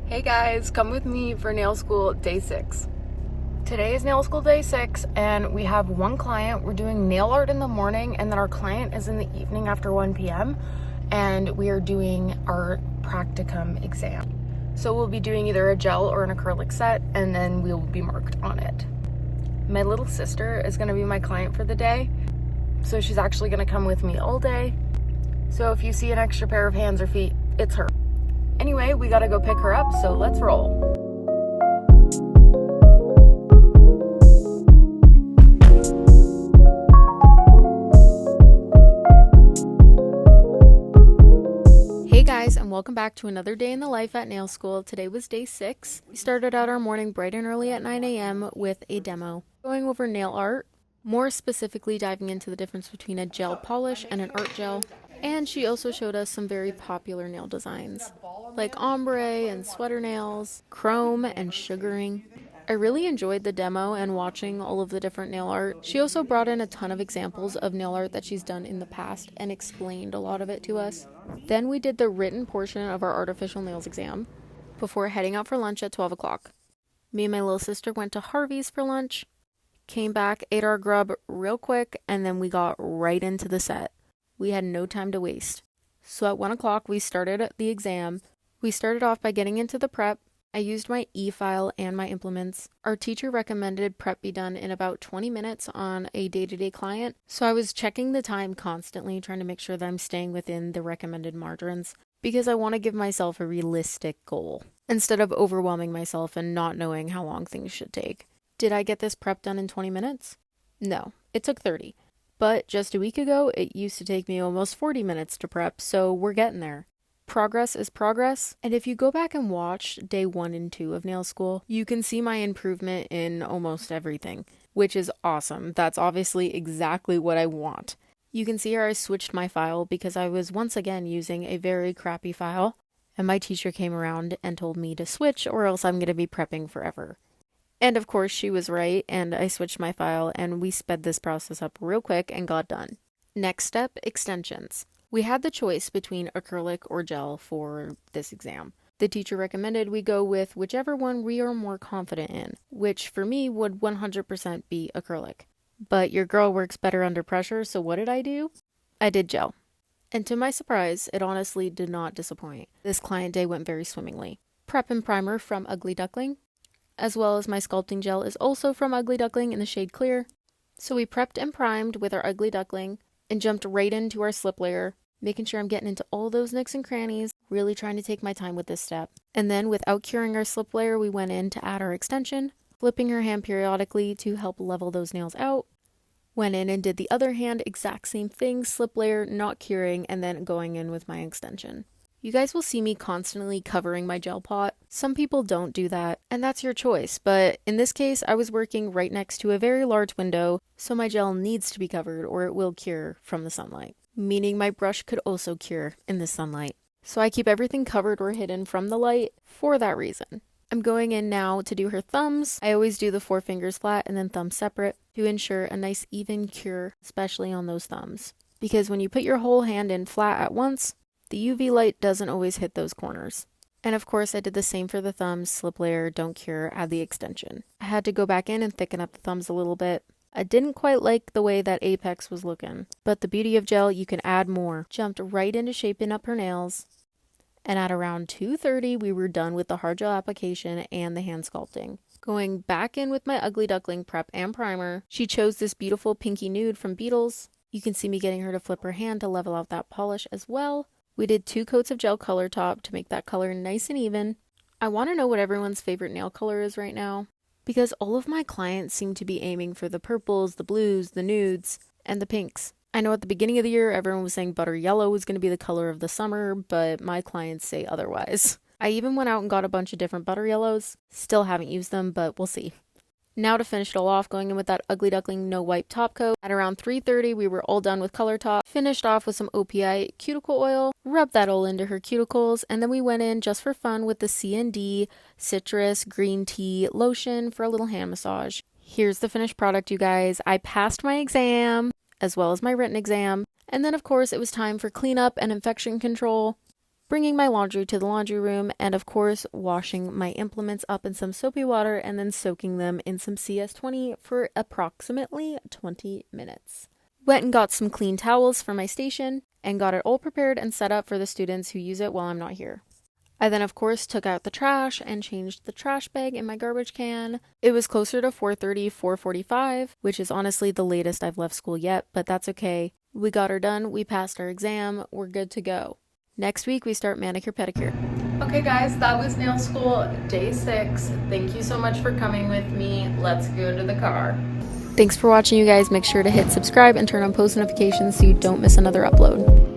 Hey guys, come with me for nail school day 6. Today is nail school day 6 and we have one client. We're doing nail art in the morning and then our client is in the evening after 1 p.m. and we are doing our practicum exam. So we'll be doing either a gel or an acrylic set and then we'll be marked on it. My little sister is going to be my client for the day, so she's actually going to come with me all day. So if you see an extra pair of hands or feet, it's her. Anyway, we gotta go pick her up, so let's roll. Hey guys, and welcome back to another day in the life at nail school. Today was day 6. We started out our morning bright and early at 9 a.m. with a demo, going over nail art, more specifically diving into the difference between a gel polish and an art gel. And she also showed us some very popular nail designs, like ombre and sweater nails, chrome and sugaring. I really enjoyed the demo and watching all of the different nail art. She also brought in a ton of examples of nail art that she's done in the past and explained a lot of it to us. Then we did the written portion of our artificial nails exam before heading out for lunch at 12 o'clock. Me and my little sister went to Harvey's for lunch, came back, ate our grub real quick, and then we got right into the set. We had no time to waste. So at 1 o'clock, we started the exam. We started off by getting into the prep. I used my e-file and my implements. Our teacher recommended prep be done in about 20 minutes on a day-to-day client. So I was checking the time constantly, trying to make sure that I'm staying within the recommended margins, because I want to give myself a realistic goal instead of overwhelming myself and not knowing how long things should take. Did I get this prep done in 20 minutes? No, it took 30. But just a week ago, it used to take me almost 40 minutes to prep, so we're getting there. Progress is progress, and if you go back and watch day 1 and 2 of nail school, you can see my improvement in almost everything, which is awesome. That's obviously exactly what I want. You can see here I switched my file because I was once again using a very crappy file, and my teacher came around and told me to switch or else I'm going to be prepping forever. And of course she was right, and I switched my file and we sped this process up real quick and got done. Next step, extensions. We had the choice between acrylic or gel for this exam. The teacher recommended we go with whichever one we are more confident in, which for me would 100% be acrylic. But your girl works better under pressure, so what did I do? I did gel. And to my surprise, it honestly did not disappoint. This client day went very swimmingly. Prep and primer from Ugly Duckling, as well as my sculpting gel is also from Ugly Duckling in the shade Clear. So we prepped and primed with our Ugly Duckling and jumped right into our slip layer, making sure I'm getting into all those nooks and crannies, really trying to take my time with this step. And then without curing our slip layer, we went in to add our extension, flipping her hand periodically to help level those nails out. Went in and did the other hand, exact same thing, slip layer, not curing, and then going in with my extension. You guys will see me constantly covering my gel pot. Some people don't do that, and that's your choice, but in this case, I was working right next to a very large window, so my gel needs to be covered or it will cure from the sunlight, meaning my brush could also cure in the sunlight. So I keep everything covered or hidden from the light for that reason. I'm going in now to do her thumbs. I always do the 4 fingers flat and then thumbs separate to ensure a nice even cure, especially on those thumbs. Because when you put your whole hand in flat at once, the UV light doesn't always hit those corners. And of course I did the same for the thumbs, slip layer, don't cure, add the extension. I had to go back in and thicken up the thumbs a little bit. I didn't quite like the way that apex was looking, but the beauty of gel, you can add more. Jumped right into shaping up her nails, and at around 2:30 we were done with the hard gel application and the hand sculpting. Going back in with my Ugly Duckling prep and primer, she chose this beautiful pinky nude from Beetles. You can see me getting her to flip her hand to level out that polish as well. We did 2 coats of gel color top to make that color nice and even. I want to know what everyone's favorite nail color is right now, because all of my clients seem to be aiming for the purples, the blues, the nudes, and the pinks. I know at the beginning of the year everyone was saying butter yellow was going to be the color of the summer, but my clients say otherwise. I even went out and got a bunch of different butter yellows. Still haven't used them, but we'll see. Now to finish it all off, going in with that Ugly Duckling no wipe top coat. At around 3:30 we were all done with color top, finished off with some OPI cuticle oil, rubbed that all into her cuticles, and then we went in just for fun with the C&D citrus green tea lotion for a little hand massage. Here's the finished product, you guys. I passed my exam as well as my written exam, and then of course it was time for cleanup and infection control. bringing my laundry to the laundry room, and of course, washing my implements up in some soapy water and then soaking them in some CS20 for approximately 20 minutes. Went and got some clean towels for my station and got it all prepared and set up for the students who use it while I'm not here. I then, of course, took out the trash and changed the trash bag in my garbage can. It was closer to 4:30, 4:45, which is honestly the latest I've left school yet, but that's okay. We got her done, we passed our exam, we're good to go. Next week, we start manicure pedicure. Okay guys, that was nail school day 6. Thank you so much for coming with me. Let's go to the car. Thanks for watching, you guys. Make sure to hit subscribe and turn on post notifications so you don't miss another upload.